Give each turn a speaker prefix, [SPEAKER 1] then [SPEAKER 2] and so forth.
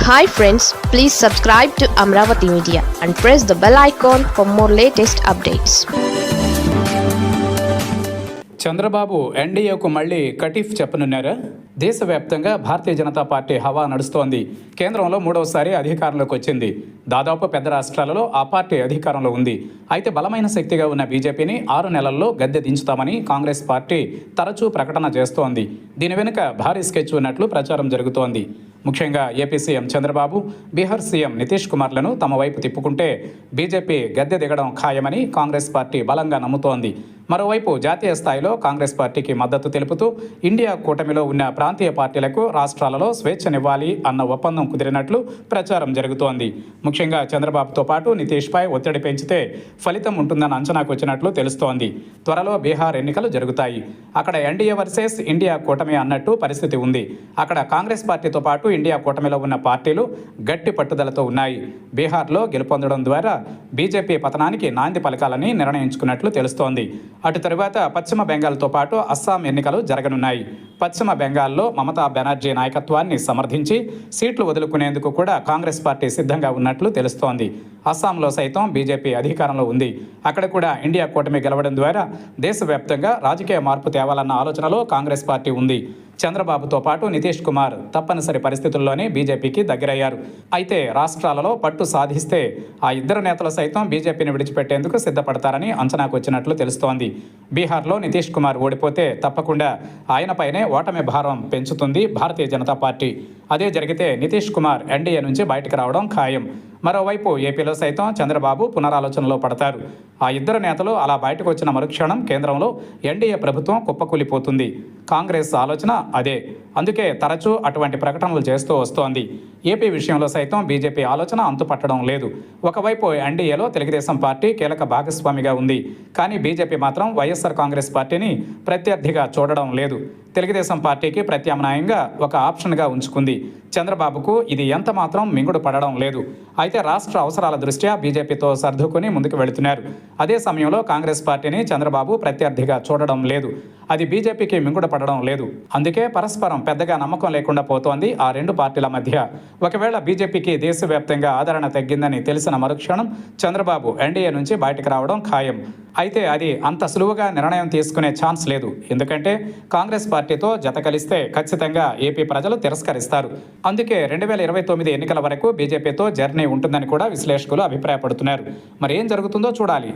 [SPEAKER 1] Hi friends, please subscribe to Amravati Media and press the bell icon for more latest updates.
[SPEAKER 2] Chandrababu ఎన్డీఏకు మళ్లీ కటీఫ్ చెప్పనున్నారా? దేశవ్యాప్తంగా Bharatiya Janata party హవా నడుస్తోంది. కేంద్రంలో మూడవసారి అధికారంలోకి వచ్చింది. దాదాపు పెద్ద రాష్ట్రాలలో ఆ పార్టీ అధికారంలో ఉంది. అయితే బలమైన శక్తిగా ఉన్న బీజేపీని 6 నెలల్లో గద్దె దించుతామని కాంగ్రెస్ పార్టీ తరచూ ప్రకటన చేస్తోంది. దీని వెనుక భారీ స్కెచ్ ఉన్నట్లు ప్రచారం జరుగుతోంది. ముఖ్యంగా AP CM Chandrababu, Bihar CM Nitish కుమార్లను తమ వైపు తిప్పుకుంటే బీజేపీ గద్దె దిగడం ఖాయమని కాంగ్రెస్ పార్టీ బలంగా నమ్ముతోంది. మరోవైపు జాతీయ స్థాయిలో కాంగ్రెస్ పార్టీకి మద్దతు తెలుపుతూ ఇండియా కూటమిలో ఉన్న ప్రాంతీయ పార్టీలకు రాష్ట్రాలలో స్వేచ్ఛనివ్వాలి అన్న ఒప్పందం కుదిరినట్లు ప్రచారం జరుగుతోంది. ముఖ్యంగా చంద్రబాబుతో పాటు నితీష్పై ఒత్తిడి పెంచితే ఫలితం ఉంటుందన్న అంచనాకు వచ్చినట్లు తెలుస్తోంది. త్వరలో బీహార్ ఎన్నికలు జరుగుతాయి. అక్కడ ఎన్డీఏ వర్సెస్ ఇండియా కూటమి అన్నట్టు పరిస్థితి ఉంది. అక్కడ కాంగ్రెస్ పార్టీతో పాటు ఇండియా కూటమిలో ఉన్న పార్టీలు గట్టి పట్టుదలతో ఉన్నాయి. బీహార్లో గెలుపొందడం ద్వారా బీజేపీ పతనానికి నాంది పలకాలని నిర్ణయించుకున్నట్లు తెలుస్తోంది. అటు తరువాత పశ్చిమ బెంగాల్తో పాటు అస్సాం ఎన్నికలు జరగనున్నాయి. పశ్చిమ బెంగాల్లో మమతా బెనర్జీ నాయకత్వాన్ని సమర్థించి సీట్లు వదులుకునేందుకు కూడా కాంగ్రెస్ పార్టీ సిద్ధంగా ఉన్నట్లు తెలుస్తోంది. అస్సాంలో సైతం బీజేపీ అధికారంలో ఉంది. అక్కడ కూడా ఇండియా కూటమి గెలవడం ద్వారా దేశవ్యాప్తంగా రాజకీయ మార్పు తేవాలన్న ఆలోచనలో కాంగ్రెస్ పార్టీ ఉంది. చంద్రబాబుతో పాటు నితీష్ కుమార్ తప్పనిసరి పరిస్థితుల్లోనే బీజేపీకి దగ్గరయ్యారు. అయితే రాష్ట్రాలలో పట్టు సాధిస్తే ఆ ఇద్దరు నేతలు సైతం బీజేపీని విడిచిపెట్టేందుకు సిద్ధపడతారని అంచనాకు వచ్చినట్లు తెలుస్తోంది. బీహార్లో నితీష్ కుమార్ ఓడిపోతే తప్పకుండా ఆయనపైనే ఓటమి భారం పెంచుతుంది భారతీయ జనతా పార్టీ. అదే జరిగితే నితీష్ కుమార్ ఎన్డీఏ నుంచి బయటకు రావడం ఖాయం. మరోవైపు ఏపీలో సైతం చంద్రబాబు పునరాలోచనలో పడతారు. ఆ ఇద్దరు నేతలు అలా బయటకు వచ్చిన మరుక్షణం కేంద్రంలో ఎన్డీఏ ప్రభుత్వం కుప్పకూలిపోతుంది. కాంగ్రెస్ ఆలోచన అదే. అందుకే తరచూ అటువంటి ప్రకటనలు చేస్తూ వస్తోంది. ఏపీ విషయంలో సైతం బీజేపీ ఆలోచన అంతుపట్టడం లేదు. ఒకవైపు ఎన్డీఏలో తెలుగుదేశం పార్టీ కీలక భాగస్వామిగా ఉంది. కానీ బీజేపీ మాత్రం వైఎస్ఆర్ కాంగ్రెస్ పార్టీని ప్రత్యర్థిగా చూడడం లేదు. తెలుగుదేశం పార్టీకి ప్రత్యామ్నాయంగా ఒక ఆప్షన్గా ఉంచుకుంది. చంద్రబాబుకు ఇది ఎంత మాత్రం మింగుడు పడడం లేదు. అయితే రాష్ట్ర అవసరాల దృష్ట్యా బీజేపీతో సర్దుకుని ముందుకు వెళుతున్నారు. అదే సమయంలో కాంగ్రెస్ పార్టీని చంద్రబాబు ప్రత్యర్థిగా చూడడం లేదు. అది బీజేపీకి మింగుడు పడడం లేదు. అందుకే పరస్పరం పెద్దగా నమ్మకం లేకుండా పోతోంది ఆ రెండు పార్టీల మధ్య. ఒకవేళ బీజేపీకి దేశవ్యాప్తంగా ఆదరణ తగ్గిందని తెలిసిన మరుక్షణం చంద్రబాబు ఎన్డీఏ నుంచి బయటకు రావడం ఖాయం. అయితే అది అంత సులువుగా నిర్ణయం తీసుకునే ఛాన్స్ లేదు. ఎందుకంటే కాంగ్రెస్ పార్టీతో జత కలిస్తే ఖచ్చితంగా ఏపీ ప్రజలు తిరస్కరిస్తారు. అందుకే 2029 ఎన్నికల వరకు బీజేపీతో జర్నీ ఉంటుందని కూడా విశ్లేషకులు అభిప్రాయపడుతున్నారు. మరి ఏం జరుగుతుందో చూడాలి.